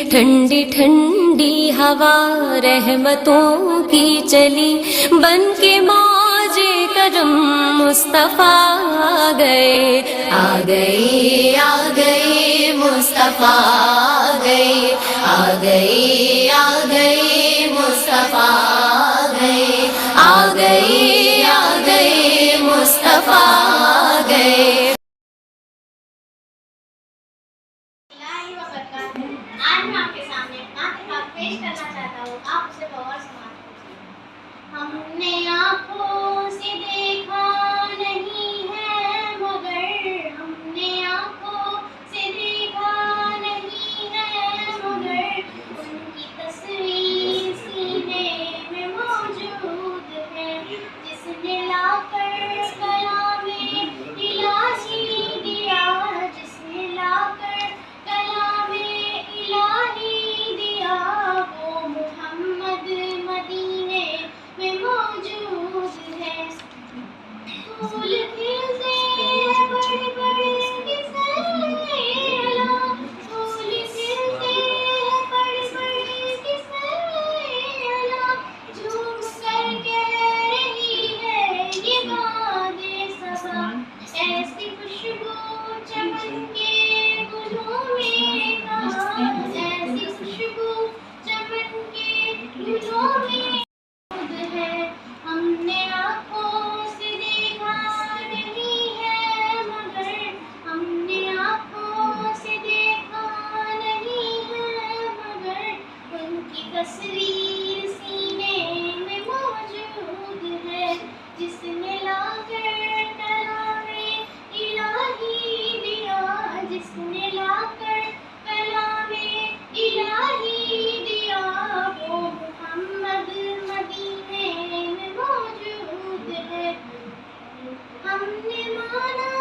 ठंडी ठंडी हवा रहमतों की चली, बन के मौजे करम मुस्तफा आ गए, आ गए, आ गए मुस्तफा आ गए, आ गए, आ गए मुस्तफा आ गए, आ गए, आ गए मुस्तफा आ गए। आज मैं आपके सामने नातिका पेश करना चाहता हूँ, आप उसे गौर से माने। हमने आँखों से देखा नहीं है मगर, हमने आँखों से देखा नहीं है मगर, उनकी तस्वीर सीने में मौजूद है, जिसने लाकर कलामे इलाही दिया, जिसने लाकर कलामे इलाही दिया, वो मोहम्मद मदीने में मौजूद है। फूल खिलते हैं बड़े बड़े किसने अला, फूल खिलते हैं बड़े बड़े किसने अला, झूम कर कह रही है ये बादे सबा, ऐसी खुशबू चमन के गुलों में कहाँ, ऐसी खुशबू चमन के गुलों में है। हमने आँखों से देखा नहीं है मगर, हमने आँखों से देखा नहीं है मगर, उनकी तस्वीर सीने में मौजूद है, जिसने लाकर कलामे इलाही दिया, जिसने लाकर कलामे इलाही दिया, वो मोहम्मद मदीने में मौजूद है। हमने माना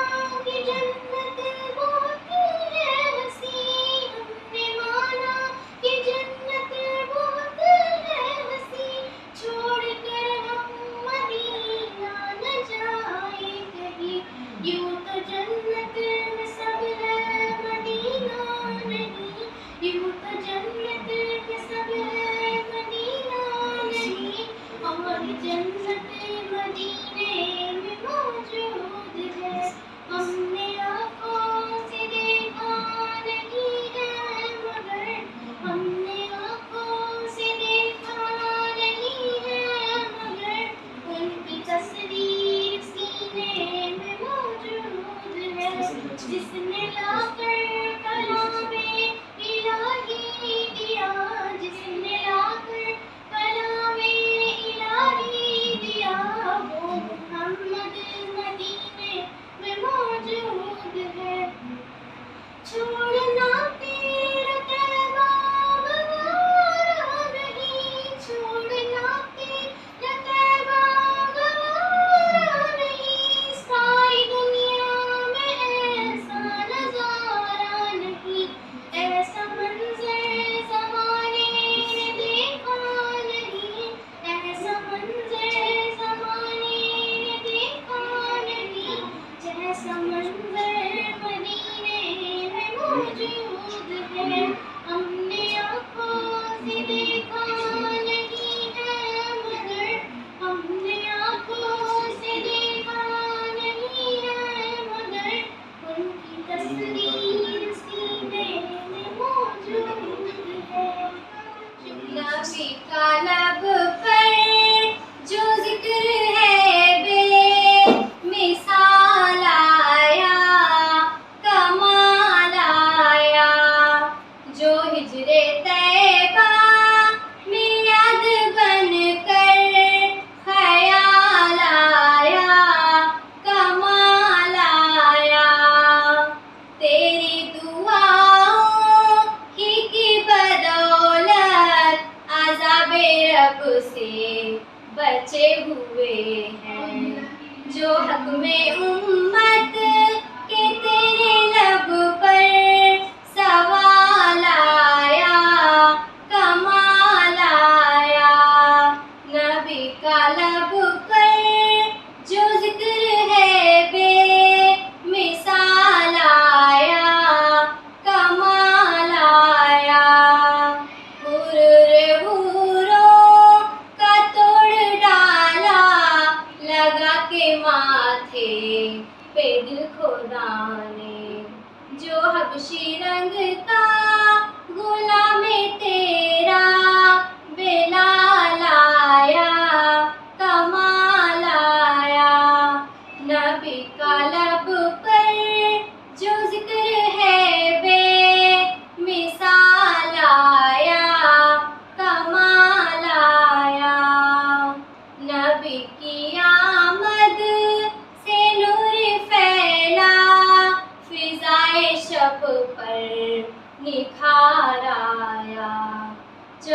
कि जन्नत बहुत है हसी, हमने माना कि जन्नत बहुत है हसी, छोड़कर हम मदीना न जाए कहीं, यूं तो जन्नत में सब है मदीना नहीं, यूं तो जन्नत में सब है मदीना नहीं, और जन्नत मदीने में मौजूद है। हमने आँखों से देखा नहीं है मगर, हमने आँखों से देखा नहीं है मगर, उनकी तस्वीर सीने में मौजूद है, जिसने लाकर कलामे इलाही दिया, जिसने लाकर कलामे इलाही दिया, वो मोहम्मद मदीने में मौजूद है। छोड़ना तेरा तैबा गवारा नहीं, छोड़ना तेरा तैबा गवारा नहीं, सारी दुनिया में ऐसा नजारा नहीं, ऐसा मंजर ज़माने ने देखा नहीं, ऐसा मंजर ज़माने ने देखा नहीं, जैसा मंजर मदीने में मौजूद है। हमने आँखों से देखा नहीं है मगर, हमने आँखों से देखा नहीं है मगर, उनकी तस्वीर सीने में मौजूद है। नबी का लब पर जो जिक्र है बेमिसाल आया, कमाल आया, जो हिजरे तैबा में याद बन कर ख्याल आया, कमाल आया, तेरी दुआओं की बदौलत अज़ाबे रब से बचे हुए हैं, जो हक में उम्मत के तेरे लब पर सवाल आया, कमाल आया, नबी का लब पर जो जिक्र है बेमिसाल आया, कमाल आया।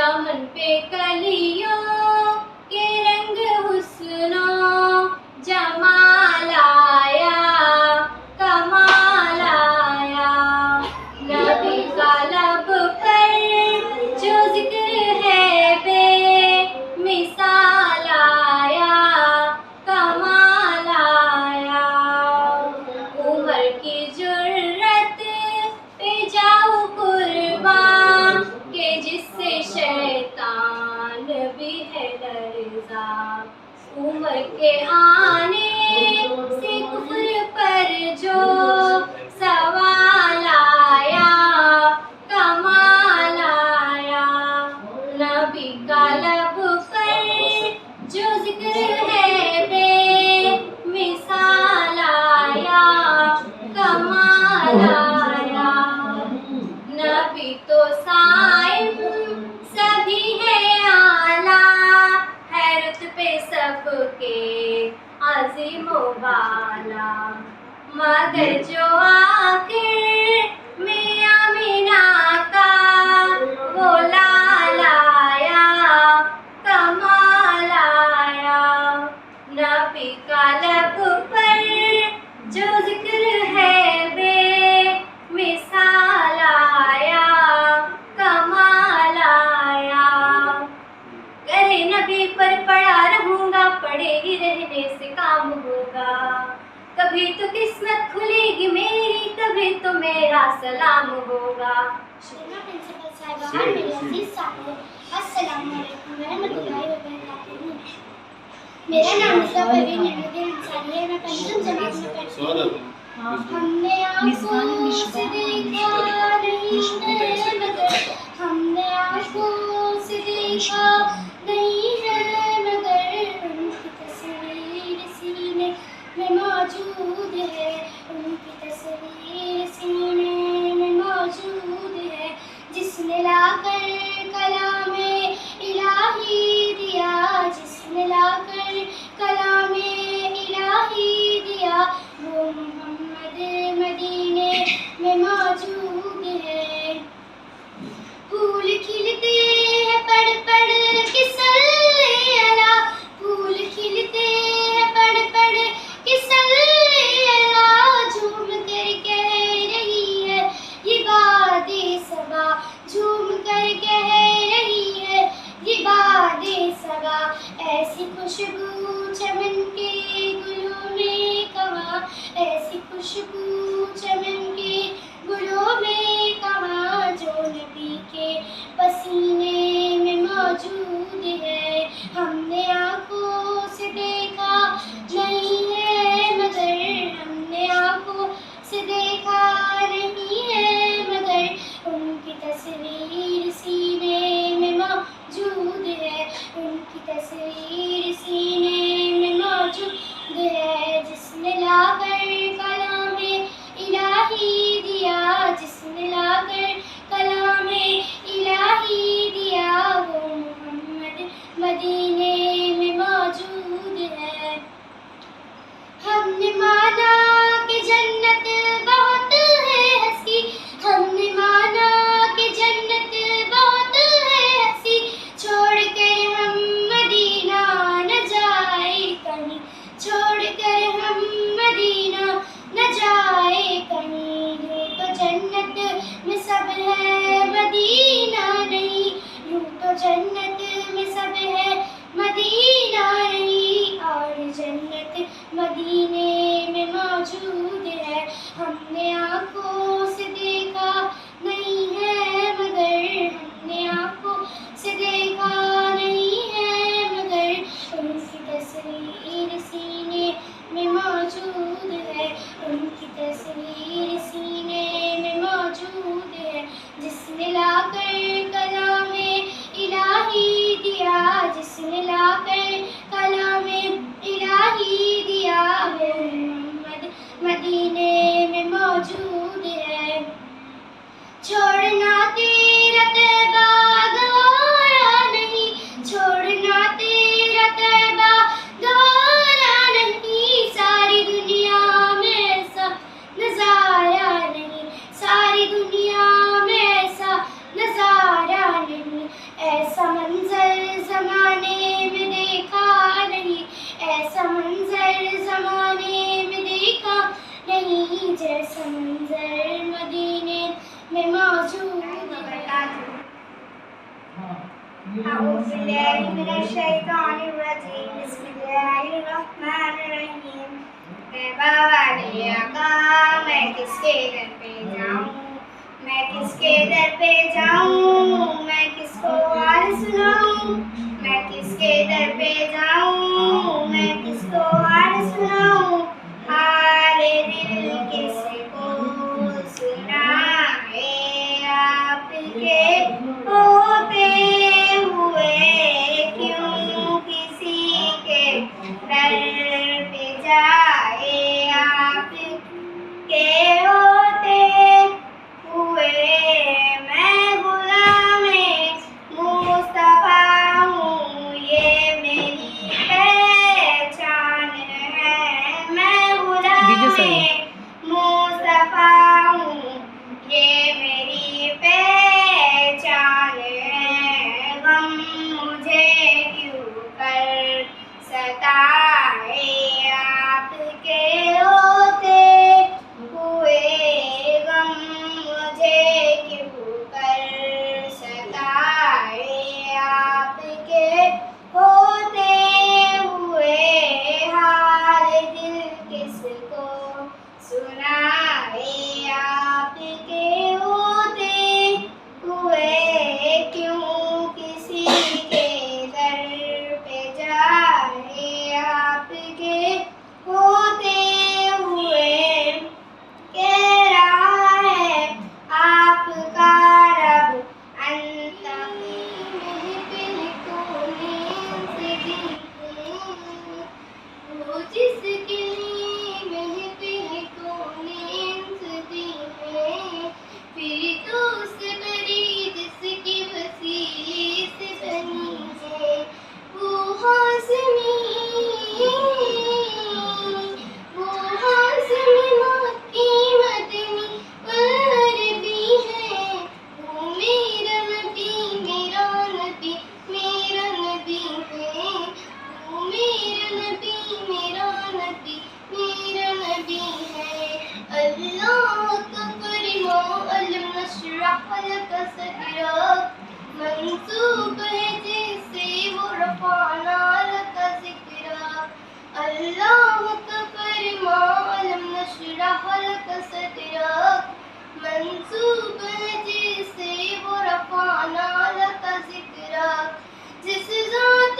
जामन पे कलियों के रंग हुस्नो जमाल आया, कमाल आया। नबी का लब पर जो जिक्र है बेमिसाल आया, कमाल आया। उमर की जुर्रत पे जाऊं कुर्बान के जिससे शैतान भी है लर्ज़ा। उमर के आने से कुफ्र पर जो सवाल आया, कमाल आया। नबी का लब पर जो जिक्र है बेमिसाल आया, कमाल आया। नबी तो साइब सभी है आला, है रुतबे सबके अज़ीम वाला। मगर जो आखिर में आमिना का वो लाल आया, कमाल आया। नबी का लब पर जो जिक्र है बेमिसाल आया, कमाल आया। करे नबी पर पड़ा रहूंगा, पड़े ही रहने से काम होगा। कभी तो किस्मत खुलेगी मेरी, कभी तो मेरा सलाम होगा। प्रिंसिपल साहिबा और मेरे अजीज साथियों, अस्सलाम वालेकुम रहमतुल्लाहि व बरकातुहू। मेरा नाम मिर्ज़ा परवीन नईमुद्दीन अंसारी है। मैं पंचम जमात में पढ़ती हूँ। हमने आँखों से देखा नहीं है मगर, हमने आँखों से देखा नहीं है मगर, उनकी तस्वीर सीने में मौजूद है, उनकी तस्वीर सीने में मौजूद है। जिसने लाकर कलामे इलाही दिया, जिसने लाकर कलामे इलाही दिया, वो मोहम्मद मदीने में मौजूद है। फूल खिलते हैं पढ़ पढ़ के सल्ले अला, फूल खिलते हैं पढ़ पढ़ के सल्ले अला। झूम कर कह रही है ये बादे सबा, झूम कर कह रही है ये बादे सबा। ऐसी खुशबू चमन के गुलों में कहाँ, ऐसी खुशबू चमन के गुलों में कहाँ, जो नबी के पसीने में मौजूद है। हमने आँखों से देखा नहीं है मगर, हमने आँखों से देखा नहीं है मगर, उनकी तस्वीर सीने में मौजूद है, उनकी तस्वीर सीने में मौजूद है। जिसने लाकर कलामे इलाही दिया, जिसने लाकर कलामे इलाही दिया, वो मोहम्मद मदीने में मौजूद है। हमने माना कि जन्नत बहुत है हंसी, हमने माना कि जन्नत बहुत है हंसी, छोड़ कर हम मदीना न जाए कहीं, छोड़ कर हम मदीना न जाए कहीं। यूं तो जन्नत में सब है मदीना नहीं, यूं तो जन्नत में सब है मदीना नहीं, और जन्नत मदीने में मौजूद है। हमने आँखों से देखा नहीं है मगर, हमने आँखों से देखा नहीं है मगर, उनकी तस्वीर सीने में मौजूद है, उनकी तस्वीर सीने में मौजूद है। जिसने लाकर कलामे इलाही दिया, जिसने लाकर कलामे इलाही दिया, वो मोहम्मद मदीने में मौजूद है। छोड़ना तेरा तैबा गवारा नहीं, छोड़ना तेरा तैबा गवारा नहीं, सारी दुनिया में ऐसा नजारा नहीं, सारी दुनिया में ऐसा नजारा नहीं। ऐसा मंजर ज़माने में देखा नहीं, ऐसा मंजर ज़माने में देखा नहीं, जैसा मंजर मदीने में मौजूद है। मैं बाबा ने आका, मैं किसके दर पे जाऊं, मैं किसके दर पे जाऊं, मैं किसको हाल सुनाऊं, मैं किसके दर पे जाऊं, मैं किसको हाल सुनाऊं, हाले दिल किसको सुनाए, आपके होते हुए क्यों किसी के दर पे जाए, आपके होते हुए मैं गुलामे मुस्तफा हूँ, ये मेरी पहचान है, मैं गुलामे मुस्तफा हूँ, ये मेरी पहचान है, गम मुझे क्यों कर सताए, आपके होते हुए गम मुझे क्यों कर सताए, आपके होते हुए हाल दिल किसको सुनाए, आपके होते हुए क्यों किसी के दर पे जाए, आपके होते हुए कह रहा है आपका रब अंत जिसके लिए महफिल को नींद दी है, फिर तो उससे बड़ी जिसकी वसीले से बनी है, वो हाज़मी मक्की मदनी अरबी है, वो मेरा नबी मेरा नबी मेरा नबी है, वो मेरा नबी मेरा नबी मेरा नबी है, अल्लाह का फरमान अलम नशरह लक सदरक, मंसूब है जिससे वो रफ़अना लक ज़िक्रक, अल्लाह का फरमान अलम नशरह लक सदरक, मंसूब है जिससे वो रफ़अना लक ज़िक्रक, जिस ज़ात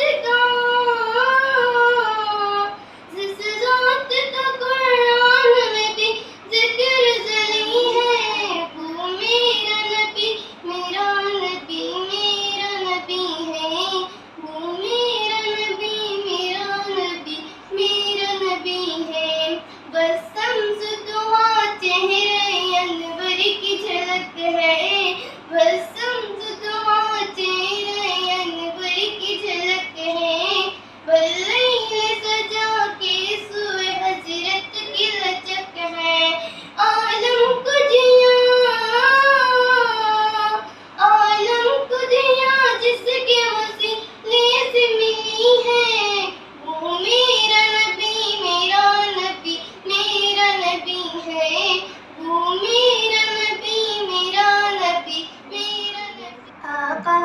का कुरान में भी जिक्र जली है, वो मेरा नबी मेरा नबी मेरा नबी है, वो मेरा नबी मेरा नबी मेरा नबी है, बस शम्स दुआ चेहरे अनवर की झलक है, बस शम्स दुआ चेहरे अनवर की झलक है, बल्लैल सजा के सुए हजरत की लचक है, आलम को दिया जिसके वसीले से मिली है, वो मेरा नबी मेरा नबी मेरा नबी है, वो मेरा नबी मेरा नबी मेरा नबी। आका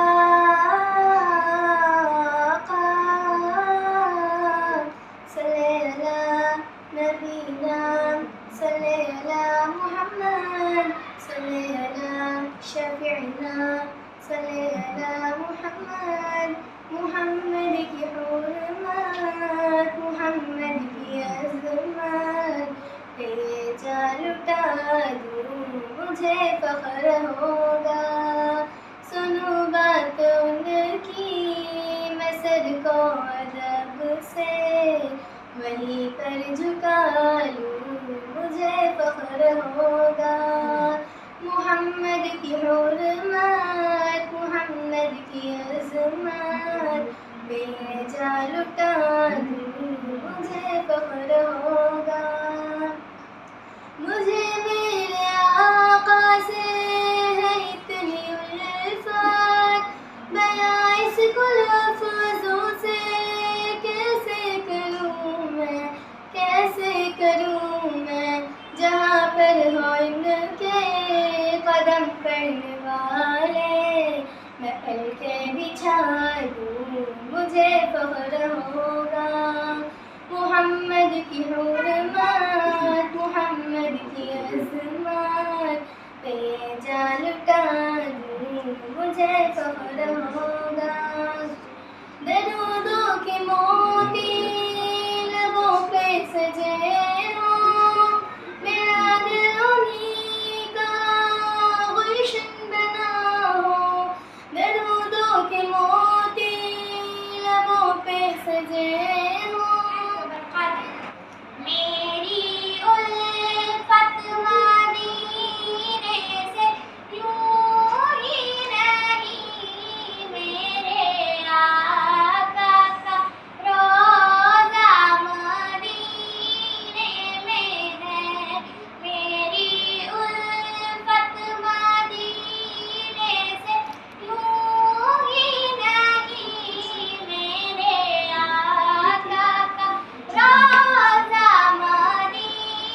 सल्ले अला नबीना सल्ले अला मुहम्मद सल्ले अला शफीना सल्ले अला मुहम्मद, मुहम्मद की हुर्मत मुहम्मद की अज़मत पे जा लुटा दूँ मुझे फ़ख्र होगा, सुनो बात उनकी मैं सर को अदब से वहीं पर झुका लूँ मुझे फ़ख्र होगा, मुहम्मद की हुर्मत मुहम्मद की अज़मत बेजा लुटा दूँ मुझे फ़ख्र होगा, मुझे मेरे आका से है इतनी उल्फत पलके बिछा दूँ मुझे फख्र होगा। मोहम्मद की हुर्मत, मोहम्मद की अज़मत पे जान लुटा दूँ मुझे फख्र होगा। दरूदों के मोती लबों पे सजे हों, मेरा दिल उन्हीं का गुलशन बना हो। दरूदों के मोती लबों पे सजे हों, मेरी उल्फत मदीने से यूं ही नहीं, मेरे आका का रोज़ा मदीने में है। मेरी उल्फत मदीने से यूं ही नहीं, मेरे आका का रोज़ा मदीने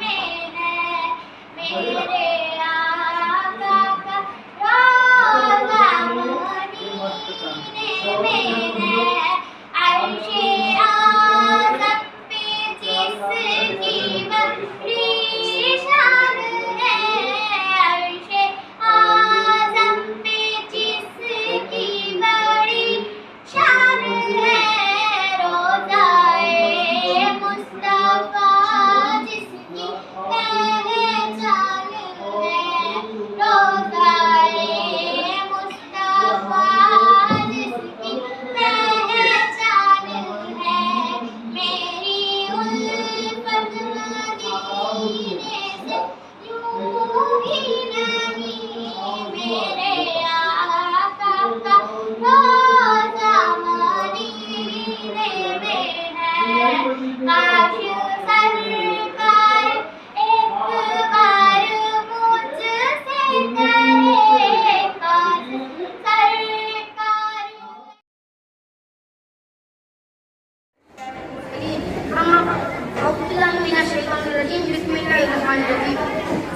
में है। मेरे आका का रोज़ा मदीने में है। अर्शे आज़म पे जिसकी बड़ी शान है, अर्शे आज़म पे जिसकी बड़ी शान है। रोज़ाए मुस्तफ़ा जिसकी पहचान है, रोज़ाए मुस्तफ़ा जिसकी पहचान है। मेरी उल्फत मदीने से यूं ही नहीं, मेरे आका का रोज़ा मदीने में है। काश सरकार एक बार मुझसे कहे, काश सरकार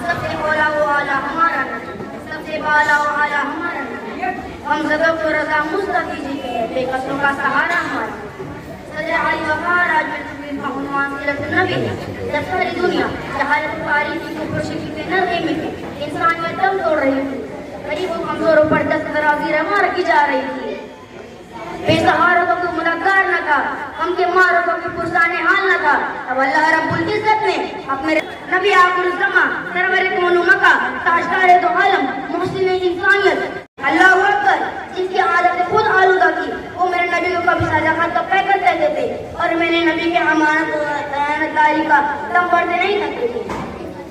सबसे बोला वो आला हमारा नबी, सबसे बाला वो आला हमारा नबी। हम ज़दब को रज़ा मुस्तफ़ी जी के बेकसों का सहारा हमारा। सदर अली वक़ार आज नबी, जब सारी दुनिया जहालत तारीफ़ी को खुशी के नज़े में इंसानियत दम तोड़ रही थी, गरीबों कमजोरों पर दस्तराज़ी रवा रखी जा रही थी। बेसहारों को मददगार न था, हम के मारों को पुरसाने हाल न था। अब अल्लाह रब्बुल इज़्ज़त ने अपने नबी आखिर ज़मा सरवर कौन मका ताजदार दो आलम मुहसिन इंसानियत अल्लाहु अकबर, जिसकी आदत खुद आलूदा की, वो मेरे नबी को कभी सजा खान तब पैकर कहते थे और मैंने नबी के अमानत दयानतदारी का दम बढ़ते नहीं सकते थे।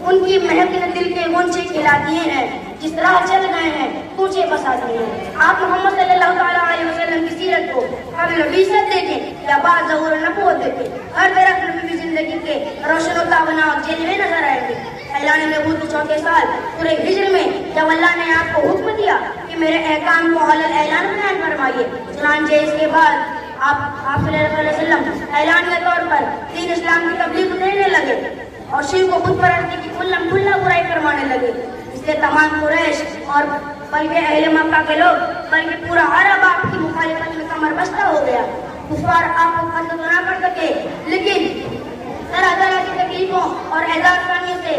उनकी महक ने दिल के गुंचे खिला दिए हैं, जिस राह चल गए हैं ऊंचे बसा दिए हैं। आप मोहम्मद सल्लल्लाहु अलैहि वसल्लम की सीरत को कभी नबीसत देखें या बात ज़हूर नबूवत देखें, हर तरफ नबी की जिंदगी के रोशन व ताबना जलवे नजर आएंगे। ऐलान नबूवत के चौथे साल पूरे हिज्र में जब अल्लाह ने आपको हुक्म दिया कि मेरे अहकाम को अलल ऐलान बयान फरमाइए, चुनांचे इसके बाद आप सल्लल्लाहु अलैहि वसल्लम ऐलानिया तौर पर दीन इस्लाम की तबलीग देने लगे और शिव को बुत परस्ती की खुल्ला बुराई करवाने लगे। इसलिए तमाम कुरैश और बल्कि अहले मक्का के लोग बल्कि पूरा अरब आपकी मुखालिफत में कमर बस्ता हो गया। कुफार आपको खत्म तो ना कर सके, लेकिन तरह तरह की तकलीफों और एजाज करने से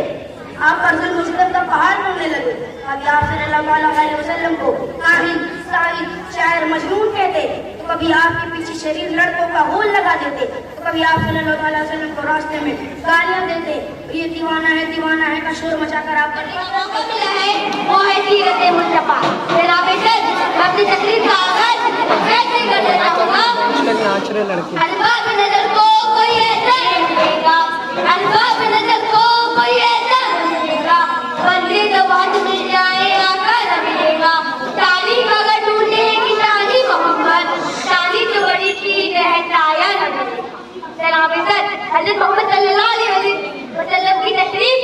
आप पर जुल्म मुश्किल का पहाड़ बनने लगे। अभी आप सल्लल्लाहु अलैहि वसल्लम को काहिन, साहिर, शायर, मजनून कहते, तो कभी आपके पीछे शरीर लड़कों का होल लगा देते, तो कभी आप सल्लल्लाहु अलैहि वसल्लम को रास्ते में गालियां देते। ये दीवाना है का शोर मचाकर आप मिला है वो है सीरत मुस्तफा। जनाबे सर मैं अपनी तकरीर का आगाज कैसे कर देता हूँ। अलबाब नजर को कोई ऐसा मिलेगा, अलबाब नजर को कोई ऐसा मिलेगा, बंदे तो बात मिल जाए आका न मिलेगा। तालीम अगर ढूंढेगी ताली मोहम्मद, ताली तो बड़ी चीज है ताया न मिलेगा। जनाबे सर हज़रत मोहम्मद सल्लल्लाहु अलैहि वसल्लम की तशरीफ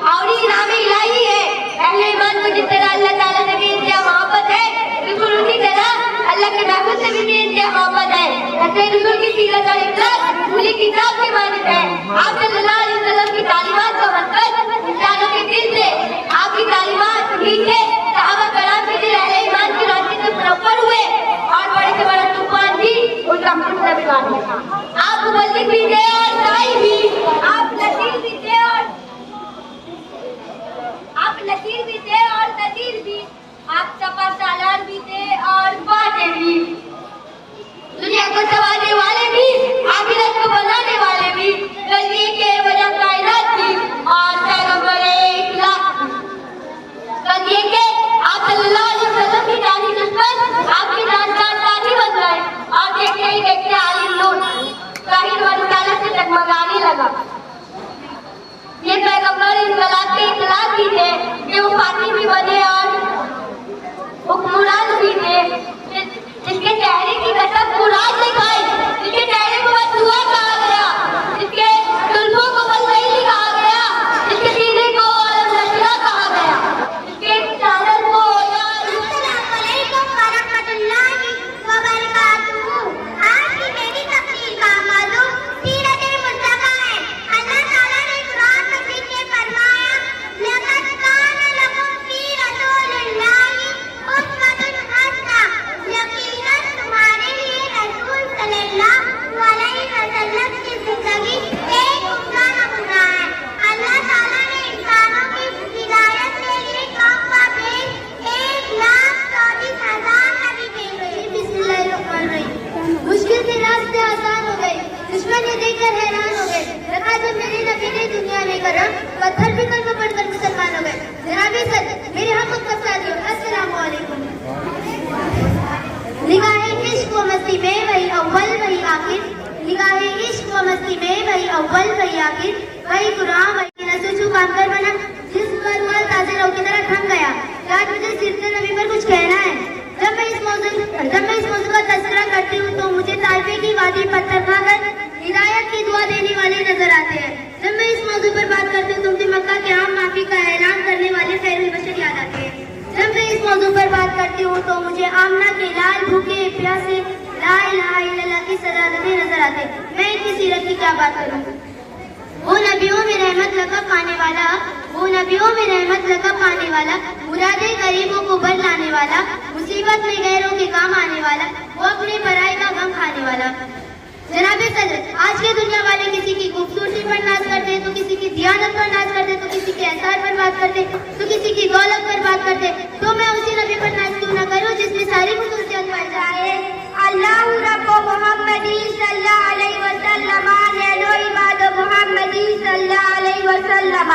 और इनाम इलाही है। अहले ईमान को जिस तरह अल्लाह ताला ने भी इंतहा मोहब्बत है, बिल्कुल उसी तरह अल्लाह के महबूब से भी इंतहा मोहब्बत है। ऐसे रसूल की सीरत और इखलास पूरी किताब की मानत है। आप सल्लल्लाहु अलैहि वसल्लम की तालीमात का मतलब इंसानों के दिल से आपकी तालीमात नीचे सहाबा कराम के दिल अहले ईमान की जिसके चेहरे की कसम मुराद ने खाई, जिसके चेहरे को बस दुआ कहा गया, जिसके जुल्फों को बस नहीं कहा गया, जिसके सीने को नशरा कहा गया, जिसके चादर को अस्सलाम वालेकुम व रहमतुल्लाहि व बरकातुहू। आज की मेरी तकरीर का मौजू सीरत मुस्तफा है। अल्लाह ताला ने कुरान मजीद में फरमाया, लक़द कान लकुम फी रसूलिल्लाहि उस्वतुन हसना। यकीनन तुम्हारे लिए रसूल सल्लल्लाहु अलैहि वसल्लम की जिंदगी एक उम्दा नमूना है। अल्लाह ताला ने इंसानों की हिदायत के लिए कौम का भेज 1,34,000 नबी भेजे। बिस्मिल्लाहिर्रहमानिर्रहीम। मुश्किल से रास्ते आसान हो गए, दुश्मन ये देखकर हैरान हो गए। रखा जब मेरे नबी ने दुनिया में करम, पत्थर भी कलमा पढ़कर मुसलमान हो गए। जनाबे सर, मेरे हम मुस्तफा साथियों, अस्सलाम वालेकुम। निगाहे इश्क व मस्ती में वही अव्वल वही आखिर, निगाहे इश्क व मस्ती में वही अव्वल वही आखिर, वही कुरान वही नसूचू काम कर बना, जिस पर मल ताजे लौ की तरह थम गया। आज मुझे सिरत नबी पर कुछ कहना है। जब मैं इस मौजू का तस्करा करती हूँ तो मुझे ताइफे की वादी पत्थर खाकर हिदायत की दुआ देने वाले नजर आते हैं। जब मैं इस मौजू पर बात करती हूँ तो मुझे मक्का के आम माफी का ऐलान करने वाले खैरुल बशर याद आते हैं। जब मैं इस मौजू पर बात करती हूँ तो मुझे आमना के लाल भूखे प्यासे ला इलाहा इल्लल्लाह की सदाकतें नजर आते। मैं इनकी सीरत की क्या बात करूँ। वो नबियों में रहमत लकब पाने वाला, वो नबियों में रहमत लकब पाने वाला, मुरादे गरीबों को भर लाने वाला, मुसीबत में गैरों के काम आने वाला, वो अपने पराई का गम खाने वाला। जनाबे सदर, आज के दुनिया वाले किसी की खूबसूरती पर नाज करते हैं, तो किसी की दियानत पर नाज करते, तो किसी के एहसास पर बात करते, तो किसी की दौलत पर बात करते। तो मैं उसी नबी पर नाज क्यों न करूं जिसमें सारी खुसूसियत पाई जाए। अल्लाह रब्बो मुहम्मदी सल्लल्लाहु अलैहि वसल्लम नेलो इबाद मुहम्मदी सल्लल्लाहु अलैहि वसल्लम।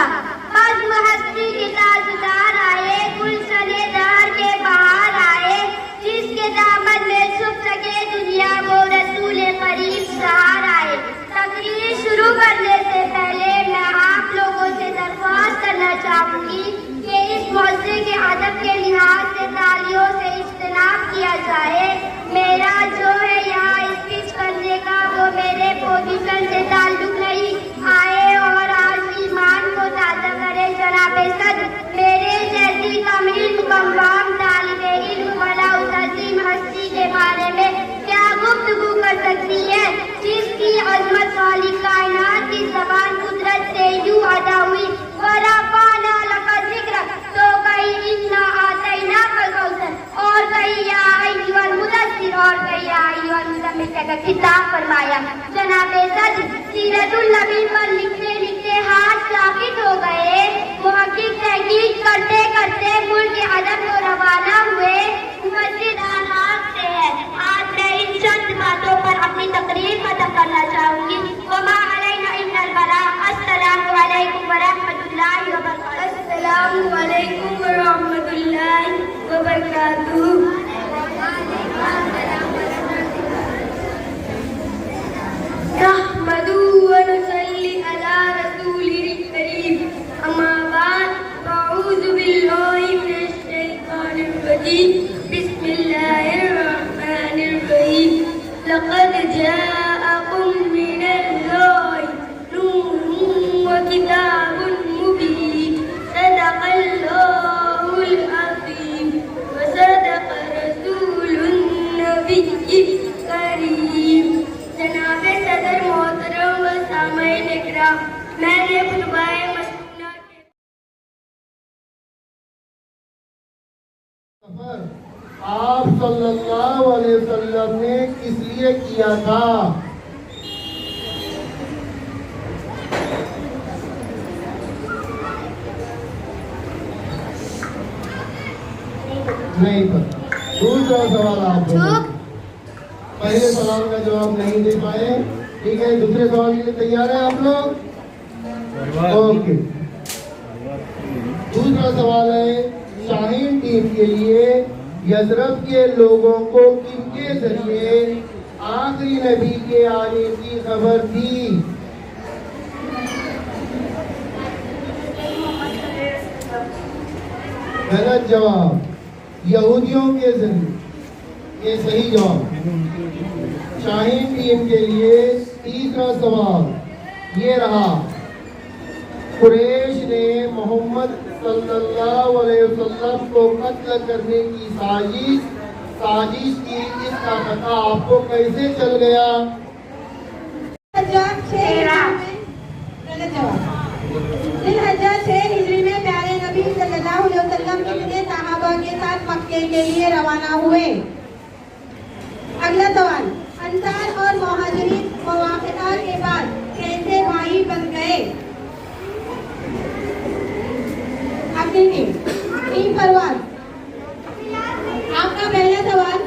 बज़्म हस्ती के ताजदार आए, गुलशने दार के बहार आए, जिसके दामन में छुप सके दुनिया वो रसूल करीम सहार आए। तकरीर शुरू करने से पहले मैं आप लोगों से दरख्वास्त करना चाहूंगी कि इस मौके के अदब के लिहाज से तालियों से इज्तिनाब किया जाए। मेरा जो है यहाँ स्पीच करने का वो मेरे पोजीशन से ताल्लुक नहीं। आए और आज ईमान को ताज़ा करे जनाबे सदर। मेरे जैसी कमील मुकम्मल तालिबे इल्म वाला उस अजीम हस्ती के बारे में क्या गुफ्तगू कर सकती है जिसकी अजमत वाली कायनात की ज़बान कुदरत से यूं अदा हुई, वरफ़अना लका ज़िक्रक, तो कहीं इन्ना आतैना कल कौसर, और कहीं या अय्युहल मुदस्सिर, और कहीं या अय्युहल मुज़म्मिल का खिताब फरमाया। जनाबे सदर, सीरतुल नबी पर लिखते लिखते हाथ साकित हो गए। मुहक्किक तहकीक करते करते मुल्क के अदब को रवाना हुए। मस्जिद आलाम से है। आज मैं इन चंद बातों पर अपनी तकरीर खत्म करना चाहूंगी। वमा अलैना इल्लल बलाग। अस्सलामु अलैकुम व रहमतुल्लाहि व बरकातुहू। अस्सलामु अलैकुम व रहमतुल्लाहि व बरकातुहू। नहमदु व नुसल्ली अला रसूलिल करीम। अम्मा बाद, अऊज़ु बिल्लाहि मिनश शैतानिर रजीम। बिस्मिल्लाहिर्रहमानिर्रहीम। लक़द जाअकुम मिनल्लाहि नूरुन व किताबुन मुबीन। सदक़ल्लाहुल अज़ीम व सदक़ रसूलुन नबिय्यिल करीम। जनाबे सदर मोहतरम व सामईन इकराम, मैंने खुतबाए मसनूना के आप सल्लल्लाहु अलैहि वसल्लम ने किस लिए किया था? नहीं पता। दूसरा सवाल आप लोग पहले सवाल का जवाब नहीं दे पाए, ठीक है। दूसरे सवाल के लिए तैयार है आप लोग? ओके। दूसरा सवाल है, शाहीन टीम के लिए यज़रब के लोगों को किनके जरिए आखिरी नबी के आने की खबर थी? गलत जवाब। यहूदियों के जरिए। ये सही जवाब। शाहीन टीम के लिए तीसरा सवाल ये रहा, कुरैश ने मोहम्मद सल्लल्लाहु अलैहि वसल्लम को कत्ल करने की साजिश की, इसका पता आपको कैसे चल गया? जिलहज्जा 6 हिजरी में प्यारे नबी सल्लल्लाहु अलैहि वसल्लम कितने सहाबा के साथ मक्के के लिए रवाना हुए? अगला सवाल, अंसार और मुहाजिरीन मुवाफ़क़ा के बाद कैसे भाई बन गए? अगली टीम परवाज़, आपका पहला सवाल,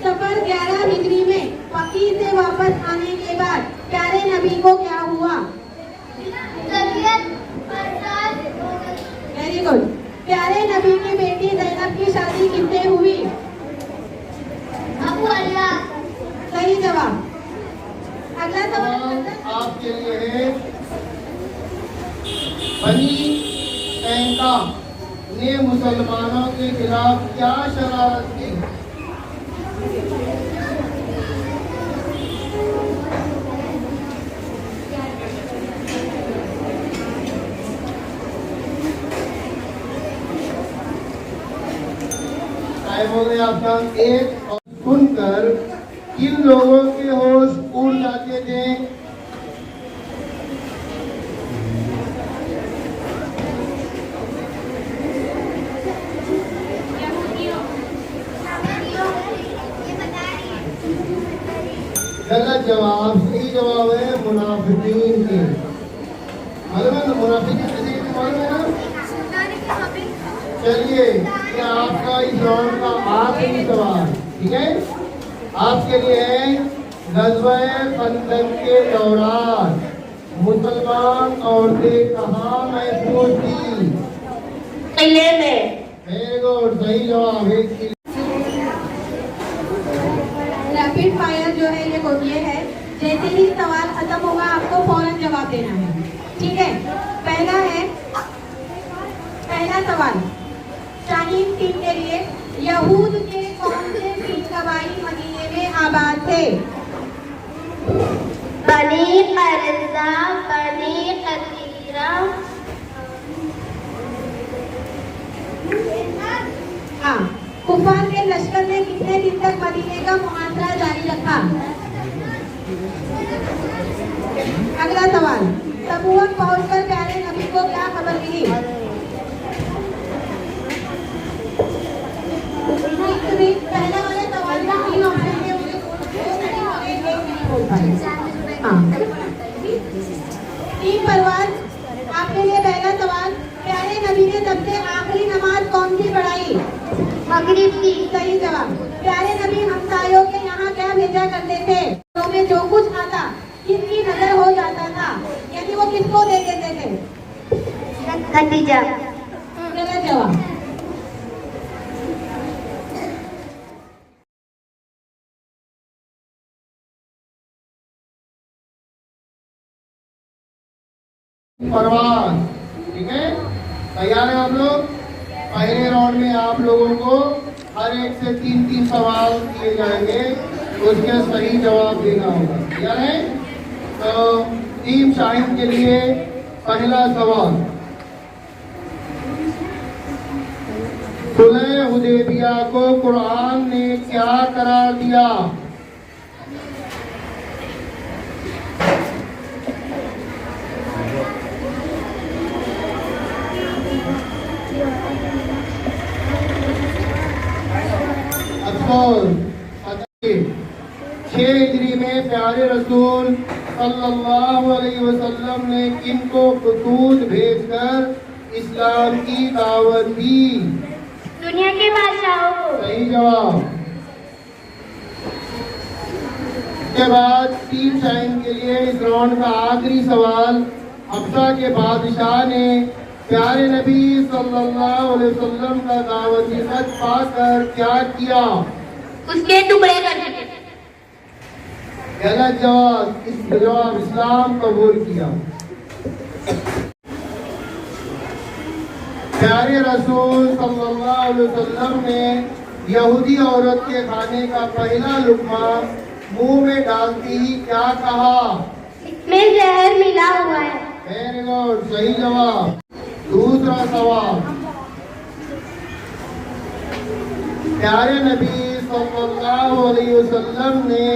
सफर 11 हिजरी में पकी से वापस आने के बाद प्यारे नबी को क्या हुआ? Very good. प्यारे नबी की बेटी ज़ैनब की शादी किससे हुई? अबू अल्लाह। सही जवाब। अगला सवाल आपके लिए है, बनी कैनुका ने मुसलमानों के खिलाफ क्या शरारत की? टाइम हो गया आपका एक। और सुनकर किन लोगों के होश उड़ जाते थे? गलत जवाब। सही जवाब है मुनाफिकीन के। मालूम है ना मुनाफिकीन किसी को मालूम है ना? चलिए ये आपका इस राउंड का आखिरी सवाल, ठीक है? आपके लिए है, ग़ज़वा-ए खंदक के दौरान मुसलमान औरतें कहाँ महफूज थी? किले में। वेरी गुड, सही जवाब है। रैपिड फायर जो है ये है, जैसे ही सवाल खत्म होगा आपको फौरन जवाब देना है, ठीक है? पहला सवाल शाहीन टीम के लिए, यहूद के कौन से 3 कबाइल मदीने में आबाद थे? बनी क़ुरैज़ा, बनी क़तीरा। हाँ, कुफार के लश्कर ने कितने दिन तक मदीने का मुहासरा जारी रखा? अगला सवाल, तबूक पहुंचकर प्यारे नबी को क्या खबर मिली? पहला वाले सवाल में 3 ऑप्शन थे, मुझे नहीं बोल पाए। हाँ, टीम परवाज़, आपके लिए पहला सवाल, प्यारे नबी ने सबसे आखिरी नमाज कौन सी पढ़ाई? मगरिब की। सही जवाब। प्यारे नबी हमसायों के यहाँ क्या भेजा करते थे? तो में जो कुछ आता किसकी नजर हो जाता था, यानी वो किसको दे देते थे? खदीजा। गलत जवाब। परवाज़, ठीक है? तैयार है आप लोग? पहले राउंड में आप लोगों को हर एक से 3-3 सवाल दिए जाएंगे, उसके सही जवाब देना होगा। तैयार है? तो टीम शाहीन के लिए पहला सवाल, सुलह हुदैबिया को कुरान ने क्या करार दिया? बताइए, 6 हिजरी में प्यारे रसूल सल्लल्लाहु अलैहि वसल्लम ने किनको खतूत भेजकर इस्लाम की दावत दी? दुनिया के बादशाहों को। सही जवाब। के बाद टीम शाहीन के लिए इस राउंड का आखिरी सवाल, हफ्सा के बादशाह ने प्यारे नबी सल्लल्लाहु अलैहि वसल्लम का दावती खत पाकर क्या किया? उसके टुकड़े कर दिए। गलत जवाब। इस जवाब इस्लाम कबूल किया। प्यारे रसूल सल्लल्लाहु अलैहि वसल्लम ने यहूदी औरत के खाने का पहला लुकमा मुंह में डालती ही क्या कहा? इसमें जहर मिला हुआ है। वेरी गुड, सही जवाब। दूसरा सवाल, प्यारे नबी सल्लल्लाहु अलैहि वसल्लम ने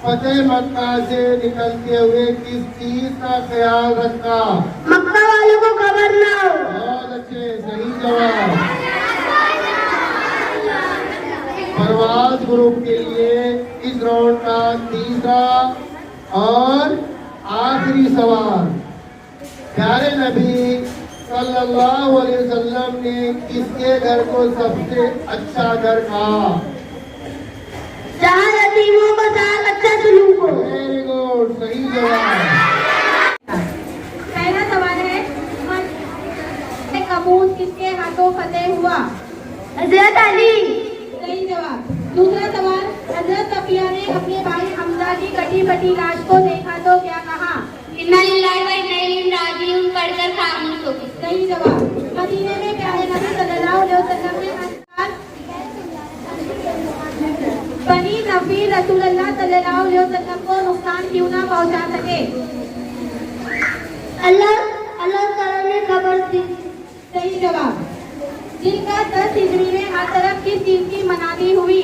फतेह मक्का से निकलते हुए किस चीज का ख्याल रखा? मक्का वालों को खबर ना हो। बहुत अच्छे, सही जवाब। परवाज ग्रुप के लिए इस राउंड का तीसरा और आखिरी सवाल, प्यारे नबी सल्लल्लाहु अलैहि वसल्लम ने किसके घर को सबसे अच्छा घर कहा? जहाँ यतीमों को साथ अच्छा सलूक हो। वेरी गुड, सही जवाब। पहला सवाल है, कबूल किसके हाथों फतेह हुआ? हजरत अली। सही जवाब। दूसरा सवाल, हजरत सफिया ने अपने भाई हमजा की कटी फटी लाश को देखा तो क्या कहा? इन्ना लिल्लाहि व इन्ना इलैहि राजिऊन पढ़कर खामोश हो गई। सही जवाब। मदीने में प्यारे नबी सल्लल्लाहु अलैहि वसल्लम ने बनी नफीर रसूलुल्लाह सल्लल्लाहु अलैहि वसल्लम को नुकसान क्यों ना पहुंचा सके? अल्लाह ताला ने खबर दी। सही जवाब। जिनका 10 हिजरी में हर तरफ किस चीज की मनादी हुई?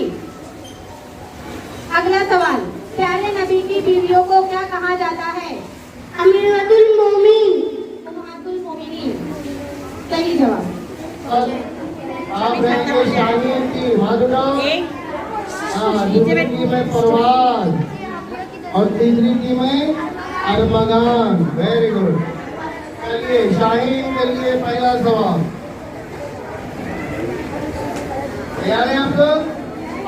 अगला सवाल, प्यारे नबी की बीवियों को क्या कहा जाता है? अमीरुल मोमिन। उम्महातुल मोमिनीन। सही जवाब। आप रहेंगे शाहीन की माधुराम, दूसरी टीम में परवाज और तीसरी टीम में अरमगान। Very good. चलिए शाहीन के लिए पहला सवाल तैयार हैं आप लोग?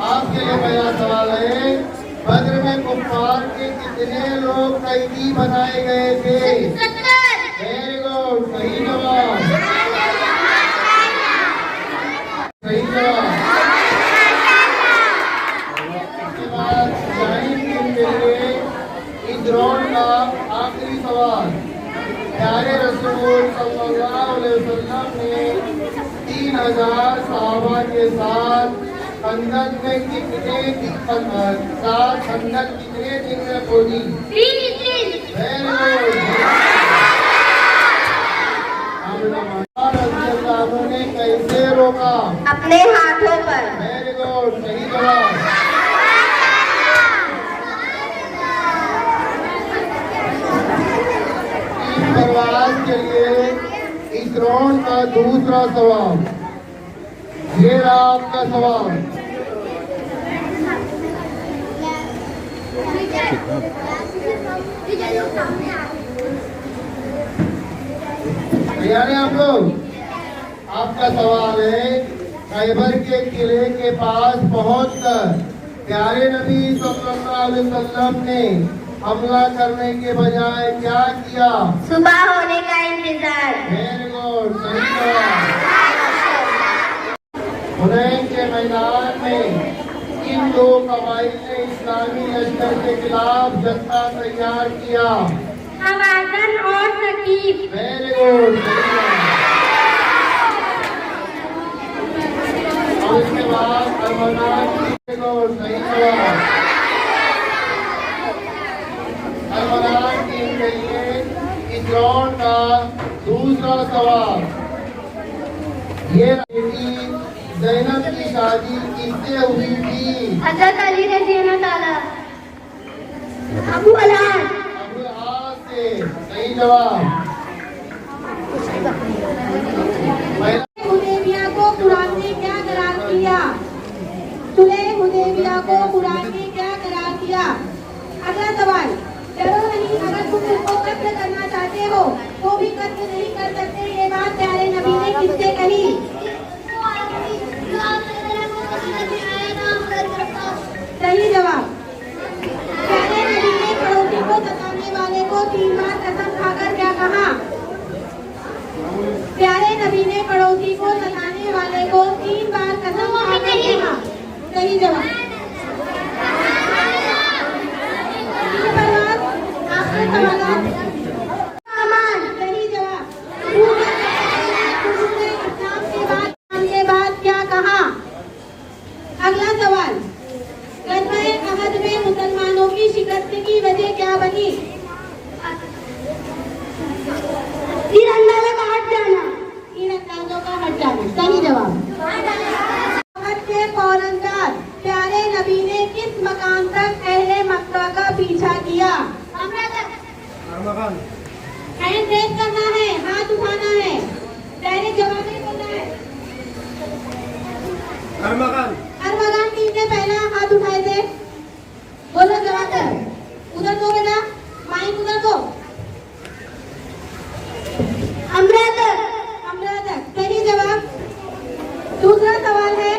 आपके लिए पहला सवाल है, बद्र में कुफ्फार के कितने लोग कैदी बनाए गए थे? 70। वेरी गुड, सही जवाब। सही जवाब। इसके बाद शाहीन टीम के लिए इस राउंड का आखिरी सवाल, प्यारे रसूल सल्लल्लाहु अलैहि वसल्लम ने 3000 सहाबा के साथ खंदक में कितने दिन में खोदी? 3 दिन। ने कैसे रोका? अपने हाथों पर। वेरी गुड, सही जवाब। टीम परवाज के लिए इस राउंड का दूसरा सवाल, ये रहा आपका सवाल, तैयार हैं आप लोग? आपका सवाल है, खैबर के किले के पास पहुंचकर प्यारे नबी सल्लल्लाहु अलैहि वसल्लम ने हमला करने के बजाय क्या किया? सुबह होने का इंतजार। वेरी गुड, सही जवाब। हुनैन के मैदान में इन दो कबाइल ने इस्लामी लश्कर के खिलाफ जत्था तैयार किया? हवाज़न और सकीफ। वेरी गुड, और इसके बाद अरमगान की सही जवाब। अरमगान टीम के लिए इस राउंड का दूसरा सवाल, ये बेटी ज़ैनब की शादी किससे हुई थी? हज़रत अली रज़ियल्लाहु ताला। अबू अलान। अबू आस से, सही जवाब। हुदैबिया को कुरान ने क्या करार किया? सुलह हुदैबिया को कुरान ने क्या करार किया? अगला सवाल, डरो नहीं, अगर तुम उसको कत्ल करना चाहते हो तो भी कत्ल नहीं कर सकते, ये बात प्यारे नबी ने किससे कही? सही जवाब। प्यारे नबी ने पड़ोसी को सताने वाले को 3 बार कसम खाकर क्या कहा? प्यारे नबी ने पड़ोसी को सताने वाले को 3 बार कसम खाकर कहा? सही जवाब। आपके सवाल। सही जवाब। इस्लाम के बाद क्या कहा? शिकस्त की वजह क्या बनी? तीरंदाजों का हट जाना। तीरंदाजों का हट जाना सही जवाब। वक्त के फौरन बाद प्यारे नबी ने किस मकाम तक अहले मक्का का पीछा किया? हैंड रेज करना है, हाथ उठाना है, डायरेक्ट जवाब नहीं बोलना है। अरमगान टीम ने पहला हाथ उठाए थे, बोलो जवाब है। उधर दो बेटा, माइक उधर दो। अमृतसर। अमृतसर सही जवाब। दूसरा सवाल है,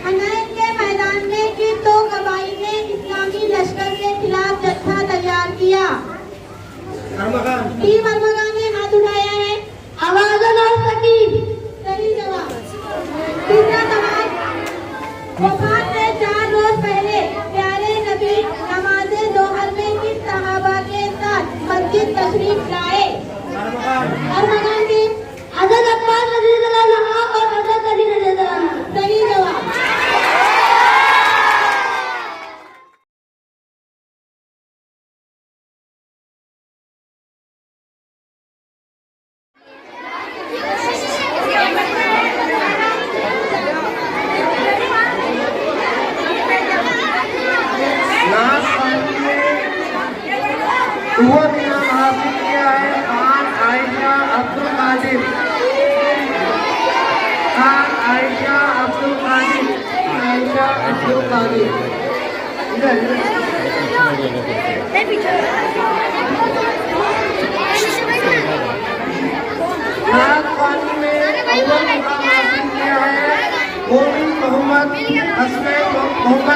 हनैन के मैदान में किन दो कबाइल ने इस्लामी लश्कर के खिलाफ जत्था तैयार किया? टीम अरमगान ने हाथ उठाया है। आवाज़न और सकीब। सही जवाब। तीसरा सवाल, वफात से 4 रोज पहले प्यारे नबी नमाज़े दोहर में किस सहाबा के साथ मस्जिद तशरीफ लाए? अरमगान की हज़रत अब्बास रज़ियल्लाहु अन्हु और हज़रत अली रज़ियल्लाहु अन्हु। सही जवाब। वो इनाम हासिल किया है खान आयशा अब्दुल कादिर। खान आयशा अब्दुल कादिर। आयशा अब्दुल कादिर। नाग पानी में अव्वल मुकाम हासिल किया है मोमिन मोहम्मद हसन मोहम्मद